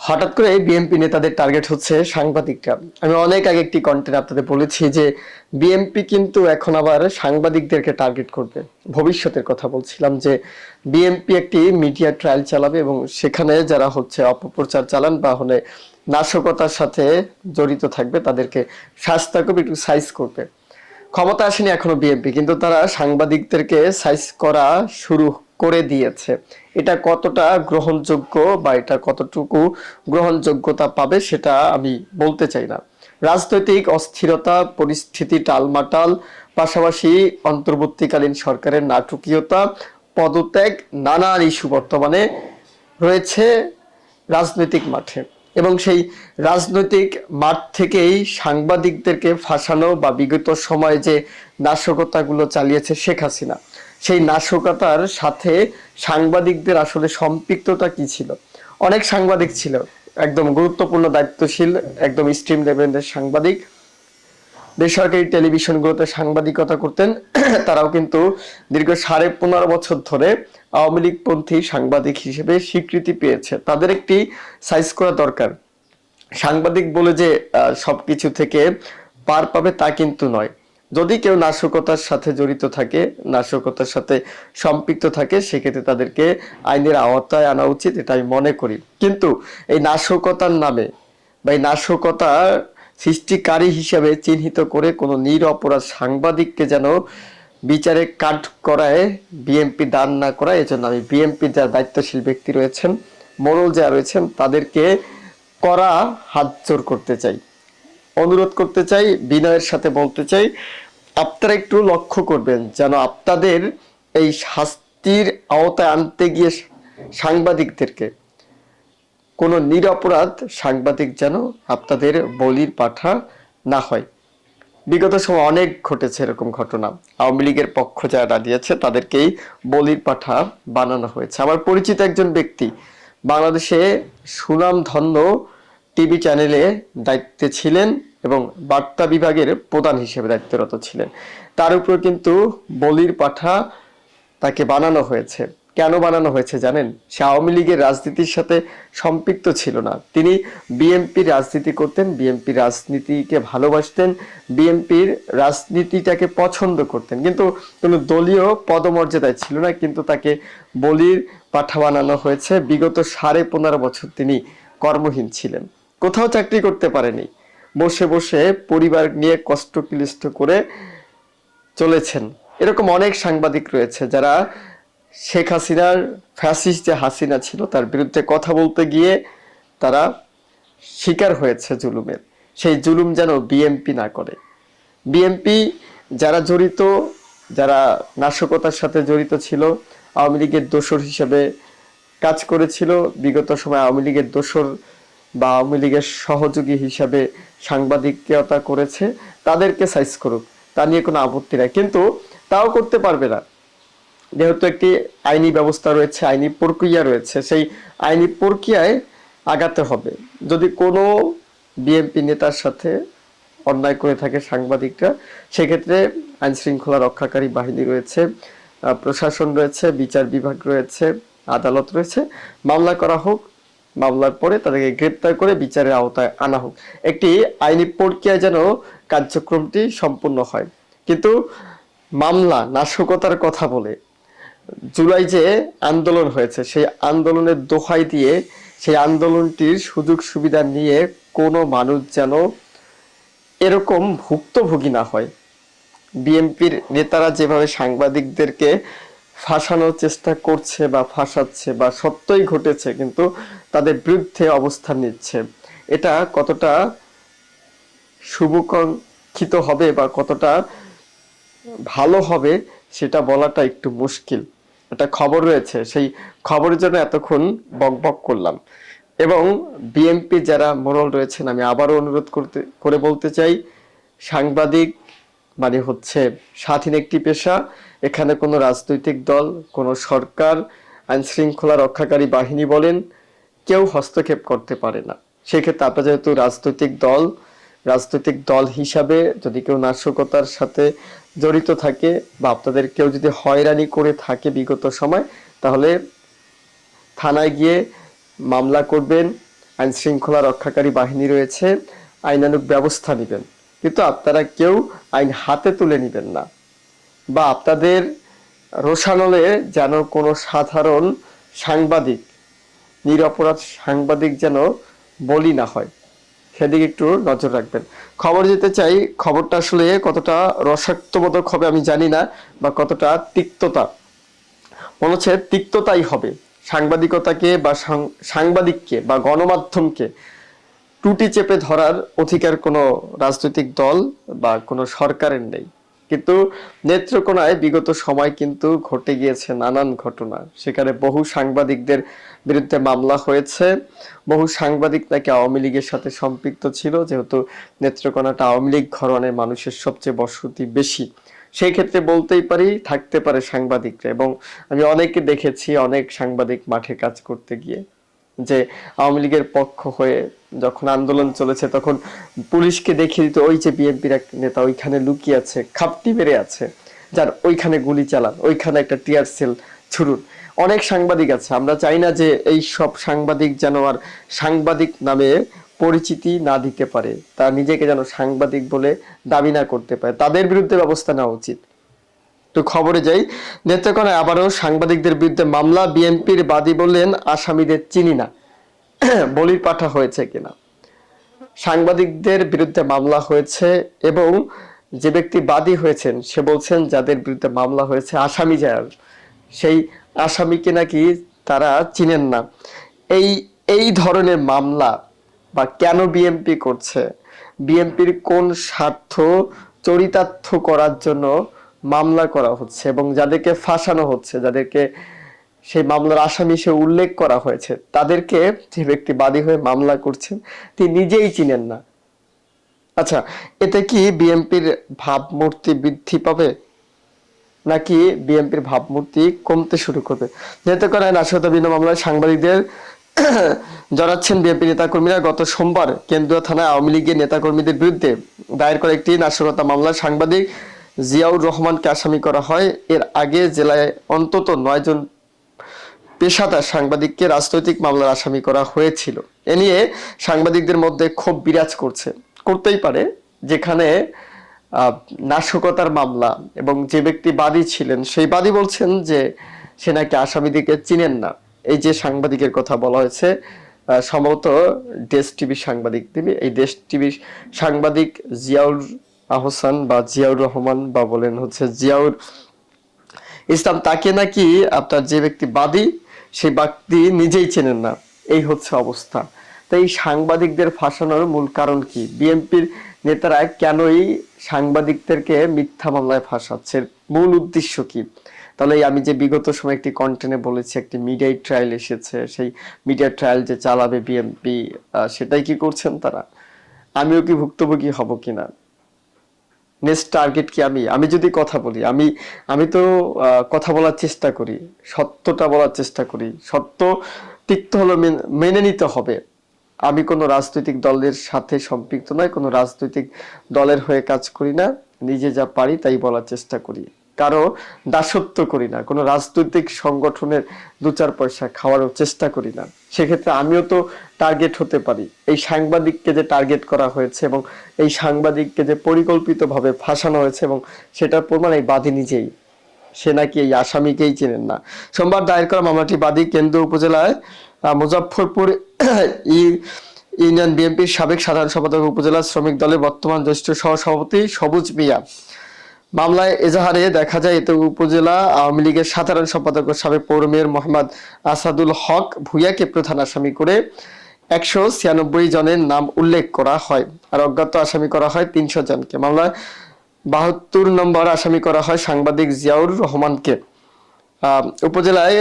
হঠাৎ করে বিএনপি নেতাদের টার্গেট হচ্ছে সাংবাদিকরা। আমি অনেক আগে একটি কন্টেন্ট আপনাদের বলেছি যে বিএনপি কিন্তু এখন আবার সাংবাদিকদেরকে টার্গেট করবে। ভবিষ্যতের কথা বলছিলাম যে বিএনপি একটি মিডিয়া ট্রায়াল চালাবে এবং সেখানে যারা হচ্ছে অপপ্রচার চালান বা হলে নাশকতার সাথে জড়িত থাকবে তাদেরকে শাস্তি করবে, একটু সাইজ করবে। ক্ষমতা আসেনি এখনো বিএনপি, কিন্তু তারা সাংবাদিকদেরকে সাইজ করা শুরু করে দিয়েছে। এটা কতটা গ্রহণযোগ্য বা এটা কতটুকু গ্রহণযোগ্যতা পাবে সেটা আমি বলতে চাই না। রাজনৈতিক অস্থিরতা, পরিস্থিতি টালমাটাল, পাশাপাশি অন্তর্বর্তীকালীন সরকারের নাটকীয়তা, পদত্যাগ, নানান ইস্যু বর্তমানে রয়েছে রাজনৈতিক মাঠে। এবং সেই রাজনৈতিক মাঠ থেকেই সাংবাদিকদেরকে ফাঁসানো বা বিগত সময়ে যে নাশকতাগুলো চালিয়েছে শেখ হাসিনা, সেই নাশকতার সাথে সাংবাদিকদের আসলে সম্পৃক্ততা কি ছিল? অনেক সাংবাদিক ছিল একদম গুরুত্বপূর্ণ দায়িত্বশীল, একদম স্ট্রিম লেভেলের সাংবাদিক, বেসরকারি টেলিভিশনগুলোতে সাংবাদিকতা করতেন। তারাও কিন্তু দীর্ঘ 15.5 বছর ধরে আওয়ামী লীগপন্থী সাংবাদিক হিসেবে স্বীকৃতি পেয়েছে। তাদের একটি সাইজ করা দরকার। সাংবাদিক বলে যে সবকিছু থেকে পার পাবে তা কিন্তু নয়। যদি কেউ নাশকতার সাথে জড়িত থাকে, নাশকতার সাথে সম্পৃক্ত থাকে, সেক্ষেত্রে তাদেরকে আইনের আওতায় আনা উচিত, এটা আমি মনে করি। কিন্তু এই নাশকতার নামে বা এই নাশকতা সৃষ্টিকারী হিসেবে চিহ্নিত করে কোনো নিরপরাধ সাংবাদিককে যেন বিচারে কাঠ করায় বিএনপি দান না করায়, এজন্য আমি বিএনপির যারা দায়িত্বশীল ব্যক্তি রয়েছেন, মোড়ল যারা রয়েছেন, তাদেরকে কড়া হাত জোর করতে চাই, অনুরোধ করতে চাই, বিনয়ের সাথে বলতে চাই, আপনারা একটু লক্ষ্য করবেন যেন আপনাদের এই শাস্তির আওতায় আনতে গিয়ে সাংবাদিকদেরকে কোনো নিরপরাধ সাংবাদিক যেন আপনাদের বলির পাঠা না হয়। বিগত সময় অনেক ঘটেছে এরকম ঘটনা। আওয়ামী লীগের পক্ষ যারা দাঁড়িয়েছে তাদেরকেই বলির পাঠা বানানো হয়েছে। আমার পরিচিত একজন ব্যক্তি বাংলাদেশে সুনামধন্য টিভি চ্যানেলে দায়িত্বে ছিলেন এবং বার্তা বিভাগের প্রধান হিসেবে দায়িত্বরত ছিলেন। তার উপর কিন্তু বলির পাঠা তাকে বানানো হয়েছে। কেন বানানো হয়েছে জানেন? সে আওয়ামী লীগের রাজনীতির সাথে সম্পৃক্ত ছিল না। তিনি বিএনপির রাজনীতি করতেন, বিএনপির রাজনীতিকে ভালোবাসতেন, বিএনপির রাজনীতিটাকে পছন্দ করতেন, কিন্তু কোনো দলীয় পদমর্যাদায় ছিল না। কিন্তু তাকে বলির পাঠা বানানো হয়েছে। বিগত 15.5 বছর তিনি কর্মহীন ছিলেন, কোথাও চাকরি করতে পারেনি, বসে বসে পরিবার নিয়ে কষ্ট ক্লিষ্ট করে চলেছেন। এরকম অনেক সাংবাদিক রয়েছে যারা শেখ হাসিনার ফ্যাসিস্ট যে হাসিনা ছিল তার বিরুদ্ধে কথা বলতে গিয়ে তারা শিকার হয়েছে জুলুমের। সেই জুলুম যেন বিএনপি না করে। বিএনপি যারা জড়িত, যারা নাশকতার সাথে জড়িত ছিল, আওয়ামী লীগের দোসর হিসেবে কাজ করেছিল, বিগত সময় আওয়ামী লীগের দোসর বা আওয়ামী লীগের সহযোগী হিসাবে সাংবাদিকতা করেছে, তাদেরকে সাইজ করুক, তা নিয়ে কোনো আপত্তি নাই। কিন্তু তাও করতে পারবে না, যেহেতু একটি আইনি ব্যবস্থা রয়েছে, আইনি প্রক্রিয়া রয়েছে। সেই আইনি প্রক্রিয়ায় আগাতে হবে। যদি কোনো বিএনপি নেতার সাথে অন্যায় করে থাকে সাংবাদিকরা, সেক্ষেত্রে আইন শৃঙ্খলা রক্ষাকারী বাহিনী রয়েছে, প্রশাসন রয়েছে, বিচার বিভাগ রয়েছে, আদালত রয়েছে, মামলা করা হোক, মামলার পরে তাদেরকে গ্রেপ্তার করে বিচারের আওতায় আনা হোক। একটি আইনি প্রক্রিয়া যেন কার্যক্রমটি সম্পূর্ণ হয়। কিন্তু মামলা, নাশকতার কথা বলে জুলাই যে আন্দোলন হয়েছে, সেই আন্দোলনের দোহাই দিয়ে সেই আন্দোলনটির সুযোগ সুবিধা নিয়ে কোনো মানুষ যেন এরকম ভুক্তভোগী না হয়। বিএনপির নেতারা যেভাবে সাংবাদিকদেরকে ফাঁসানোর চেষ্টা করছে বা ফাঁসাচ্ছে বা সত্যই ঘটেছে কিন্তু তাদের বিরুদ্ধে অবস্থান নিচ্ছে, এটা কতটা শুভকাঙ্ক্ষিত হবে বা কতটা ভালো হবে সেটা বলাটা একটু মুশকিল। একটা খবর রয়েছে, সেই খবরের জন্য এতক্ষণ বকবক করলাম। এবং বিএনপি যারা মোড়ল রয়েছেন, আমি আবারও অনুরোধ করে বলতে চাই, সাংবাদিক মানে হচ্ছে স্বাধীন একটি পেশা। এখানে কোনো রাজনৈতিক দল, কোনো সরকার, আইন শৃঙ্খলা রক্ষাকারী বাহিনী বলেন, কেউ হস্তক্ষেপ করতে পারে না। সেক্ষেত্রে আপনারা যেহেতু রাজনৈতিক দল হিসাবে যদি কেউ নাশকতার সাথে জড়িত থাকে বা আপনাদের কেউ যদি হয়রানি করে থাকে বিগত সময়, তাহলে থানায় গিয়ে মামলা করবেন, আইন শৃঙ্খলা রক্ষাকারী বাহিনী রয়েছে, আইনানুগ ব্যবস্থা নেবেন, কিন্তু আপনারা কেউ আইন হাতে তুলে নেবেন না, বা আপনাদের রোষানলে যেন কোনো সাধারণ সাংবাদিক, নিরপরাধ সাংবাদিক যেন বলি না হয়, সেদিকে একটু নজর রাখবেন। খবর যেতে চাই, খবরটা আসলে কতটা রসাক্তবোধক হবে আমি জানি না, বা কতটা তিক্ততা, মনে হচ্ছে তিক্ততাই হবে। সাংবাদিকতাকে বা সাংবাদিককে বা গণমাধ্যমকে টুটি চেপে ধরার অধিকার কোনো রাজনৈতিক দল বা কোনো সরকারের নেই, কিন্তু নেত্রকোনায় বিগত সময় কিন্তু ঘটে গিয়েছে নানান ঘটনা। সেখানে বহু সাংবাদিকদের বিরুদ্ধে মামলা হয়েছে, বহু সাংবাদিক নাকি আওয়ামী লীগের সাথে সম্পৃক্ত ছিল, যেহেতু নেত্রকোনাটা আওয়ামী লীগ ঘরানার মানুষের সবচেয়ে বসতি বেশি, সেই ক্ষেত্রে বলতেই পারি থাকতে পারে সাংবাদিকরা। এবং আমি অনেকে দেখেছি, অনেক সাংবাদিক মাঠে কাজ করতে গিয়ে, যে আওয়ামী লীগের পক্ষ হয়ে যখন আন্দোলন চলেছে তখন পুলিশকে দেখিয়ে দিত, ওই যে বিএনপির এক নেতা ওইখানে লুকিয়ে আছে, খাপটি মেরে আছে, যার ওইখানে গুলি চালান, ওইখানে একটা টিয়ার সেল ছুড়ুন। অনেক সাংবাদিক আছে, আমরা চাই না যে এই সব সাংবাদিক যেন আর সাংবাদিক নামে পরিচিতি না দিতে পারে, তা নিজেকে যেন সাংবাদিক বলে দাবি না করতে পারে, তাদের বিরুদ্ধে ব্যবস্থা নেওয়া উচিত। তো খবরে যাই, নেত্রকোনায় আবারও সাংবাদিকদের বিরুদ্ধে মামলা, বিএনপির বাদী বললেন আসামিদের চিনি না, বলির পাঠা হয়েছে কিনা। সাংবাদিকদের বিরুদ্ধে মামলা হয়েছে এবং যে ব্যক্তি বাদী হয়েছেন সে বলছেন যাদের বিরুদ্ধে মামলা হয়েছে আসামি যার, সেই আসামিকে নাকি তারা চিনেন না। এই এই ধরনের মামলা বা কেন বিএনপি করছে, বিএনপির কোন স্বার্থ চরিতার্থ করার জন্য মামলা করা হচ্ছে, এবং যাদেরকে ফাঁসানো হচ্ছে, যাদেরকে সেই মামলার আসামি সে উল্লেখ করা হয়েছে, তাদেরকে যে ব্যক্তি বাদী হয়ে মামলা করছেন তিনি নিজেই চিনেন না। আচ্ছা, এতে কি বিএনপির ভাবমূর্তি বৃদ্ধি পাবে, নাকি বিএনপির ভাবমূর্তি কমতে শুরু করবে? নেত্রকোনায় নাশকতা বিনা মামলায় সাংবাদিকদের জড়াচ্ছেন বিএনপি নেতাকর্মীরা। গত সোমবার কেন্দ্রীয় থানায় আওয়ামী লীগের নেতাকর্মীদের বিরুদ্ধে দায়ের করা একটি নাশকতা মামলায় সাংবাদিক জিয়াউর রহমানকে আসামি করা হয়। এর আগে জেলায় অন্তত 9 জন পেশাদার সাংবাদিককে রাজনৈতিক মামলার আসামি করা হয়েছিল। এ নিয়ে সাংবাদিকদের মধ্যে ক্ষোভ বিরাজ করছে, করতেই পারে, যেখানে নাশকতার মামলা এবং যে ব্যক্তি বাদী ছিলেন সেই বাদী বলছেন যে সে নাকি আসামিদিকে চিনেন না। এই যে সাংবাদিকের কথা বলা হয়েছে, সম্ভবত দেশ টিভি সাংবাদিক, এই দেশ টিভি সাংবাদিক জিয়াউর আহসান বা জিয়াউর রহমান বা বলেন হচ্ছে জিয়াউর ইসলাম, তাকে নাকি আপনার যে ব্যক্তি বাদী সেই ব্যক্তি নিজেই চেনেন না। এই হচ্ছে অবস্থা। তো এই সাংবাদিকদের ফাঁসানোর মূল কারণ কি? বিএনপির নেতারা কেনই সাংবাদিকদেরকে মিথ্যা মামলায় ফাঁসাচ্ছে, মূল উদ্দেশ্য কি? তাহলে আমি যে বিগত সময় একটি কন্টেন্টে বলেছি একটি মিডিয়া ট্রায়াল এসেছে, সেই মিডিয়া ট্রায়াল যে চালাবে বিএনপি, সেটাই কি করছেন তারা? আমিও কি ভুক্তভোগী হব কিনা? নেক্সট টার্গেট কি আমি যদি কথা বলি, আমি তো কথা বলার চেষ্টা করি, সত্যটা বলার চেষ্টা করি, সত্য তিক্ত হলো মেনে নিতে হবে। আমি কোনো রাজনৈতিক দলের সাথে সম্পৃক্ত নয়, কোনো রাজনৈতিক দলের হয়ে কাজ করি না, নিজে যা পারি তাই বলার চেষ্টা করি, কারো দাসত্ব করি না, কোনো রাজনৈতিক সংগঠনের 2-4 পয়সা খাওয়ারও চেষ্টা করি না। সেক্ষেত্রে আমিও তো টার্গেট হতে পারি। এই সাংবাদিককে যে টার্গেট করা হয়েছে এবং এই সাংবাদিককে যে পরিকল্পিতভাবে ফাঁসানো হয়েছে, এবং সেটার প্রমাণ এই বাদী নিজেই, সে নাকি এই আসামিকেই চেনেন না। সোমবার দায়ের করা মামলাটি বাদী কেন্দ্র উপজেলায় মুজফ্ফরপুর ইউনিয়ন বিএনপির সাবেক সাধারণ সম্পাদক, উপজেলা শ্রমিক দলের বর্তমান জ্যেষ্ঠ সহসভাপতি সবুজ মিয়া। মামলায় এজাহারে দেখা যায় এতে উপজেলা আওয়ামী লীগের সাধারণ সম্পাদক ও সাবেক পৌর মেয়র মোহাম্মদ আসাদুল হক ভূঁইয়াকে প্রধান আসামি করে 196 জনের নাম উল্লেখ করা হয়, আর অজ্ঞাত আসামি করা হয় 300 জনকে। মামলায় 72 নম্বর আসামি করা হয় সাংবাদিক জিয়াউর রহমানকে। উপজেলায়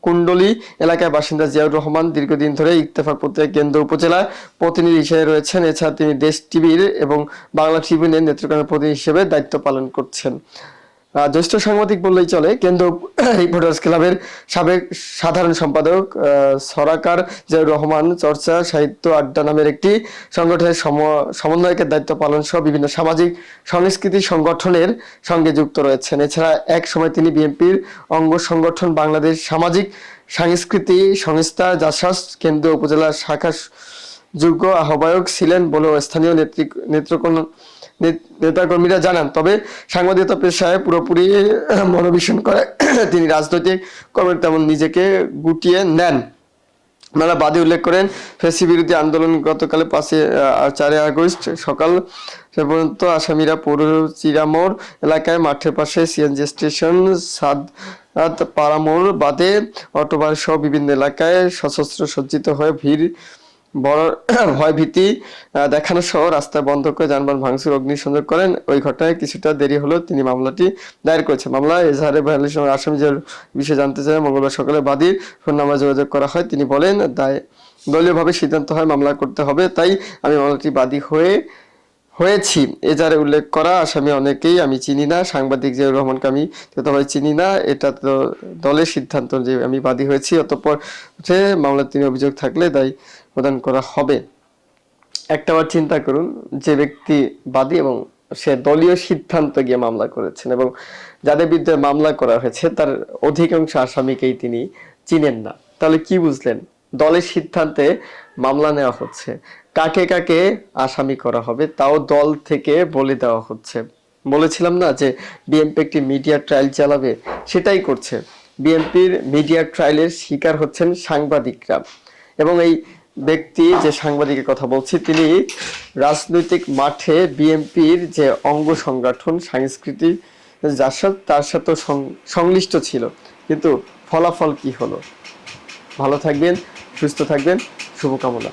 কুণ্ডলী এলাকার বাসিন্দা জিয়াউর রহমান দীর্ঘদিন ধরে ইত্তেফাক পত্রিকা কেন্দ্র উপজেলায় প্রতিনিধি হিসেবে রয়েছেন। এছাড়া তিনি দেশ টিভির এবং বাংলা ট্রিবিউনের নেত্রকোনার প্রতিনিধি হিসেবে দায়িত্ব পালন করছেন। জ্যেষ্ঠ সাংবাদিক বললেই চলে। কেন্দ্র রিপোর্টার্স ক্লাবের সাবেক সাধারণ সম্পাদক সরাকার জিয়াউর রহমান চর্চা সাহিত্য আড্ডা নামের একটি সংগঠনের সমন্বয়কের দায়িত্ব পালন সহ বিভিন্ন সামাজিক সংস্কৃতি সংগঠনের সঙ্গে যুক্ত রয়েছেন। এছাড়া এক সময় তিনি বিএনপির অঙ্গ সংগঠন বাংলাদেশ সামাজিক সাংস্কৃতিক সংস্থা জাসাস কেন্দ্র উপজেলা শাখা যোগ্য আহ্বায়ক ছিলেন বলেও স্থানীয় নেতাকর্মীরা জানান। তবে সাংবাদিকতা পেশায় পুরোপুরি মনোনিবেশ করে তিনি রাজনৈতিক কর্মে তেমন নিজেকে গুটিয়ে নেন। মেলা বাদী উল্লেখ করেন, ফ্যাসি বিরোধী আন্দোলন গতকালে 4 আগস্ট সকাল পর্যন্ত আসামিরা পৌর চিরামোড় এলাকায় মাঠের পাশে সিএনজি স্টেশন, সাদ পাড়ামোড় বাদে অটোবার সহ বিভিন্ন এলাকায় সশস্ত্র সজ্জিত হয়ে বড় ভয়ভীতি দেখানো সহ রাস্তা বন্ধ করে যানবাহন ভাঙচুর অগ্নিসংযোগ করেন। ওই ঘটনায় কিছুটা দেরি হলেও তিনি মামলাটি দায়ের করেছেন। মামলা এজাহারে ভায়োলেশন আসামি যে বিষয়ে জানতে চায় মঙ্গলবার সকালে বাদীর ফোন নাম্বারে যোগাযোগ করা হয়। তিনি বলেন, দলীয়ভাবে সিদ্ধান্ত হয় মামলা করতে হবে, তাই আমি মামলাটি বাদী হয়েছি। এজাহারে উল্লেখ করা আসামি অনেকেই আমি চিনি না। সাংবাদিক জিয়াউর রহমানকে আমি তবে চিনি না, এটা তো দলের সিদ্ধান্ত যে আমি বাদী হয়েছি। অতঃপর মামলার তিনি অভিযোগ থাকলে দায় প্রদান করা হবে। একটাবার চিন্তা করুন, যে ব্যক্তি বাদী এবং সে দলীয় সিদ্ধান্ত গিয়ে মামলা করেছেন এবং যাদের বিরুদ্ধে মামলা করা হয়েছে তার অধিকাংশ আসামিকেই তিনি চিনেন না, তাহলে কি বুঝলেন? দলের সিদ্ধান্তে মামলা নেওয়া হচ্ছে, কাকে কাকে আসামি করা হবে তাও দল থেকে বলে দেওয়া হচ্ছে। বলেছিলাম না যে বিএনপি একটি মিডিয়া ট্রায়াল চালাবে, সেটাই করছে। বিএনপির মিডিয়া ট্রায়ালের শিকার হচ্ছেন সাংবাদিকরা এবং এই ব্যক্তি যে সাংবাদিকের কথা বলছি তিনি রাজনৈতিক মাঠে বিএনপির যে অঙ্গ সংগঠন সংস্কৃতি তার সাথে সংশ্লিষ্ট ছিল, কিন্তু ফলাফল কি হলো? ভালো থাকবেন, সুস্থ থাকবেন, শুভকামনা।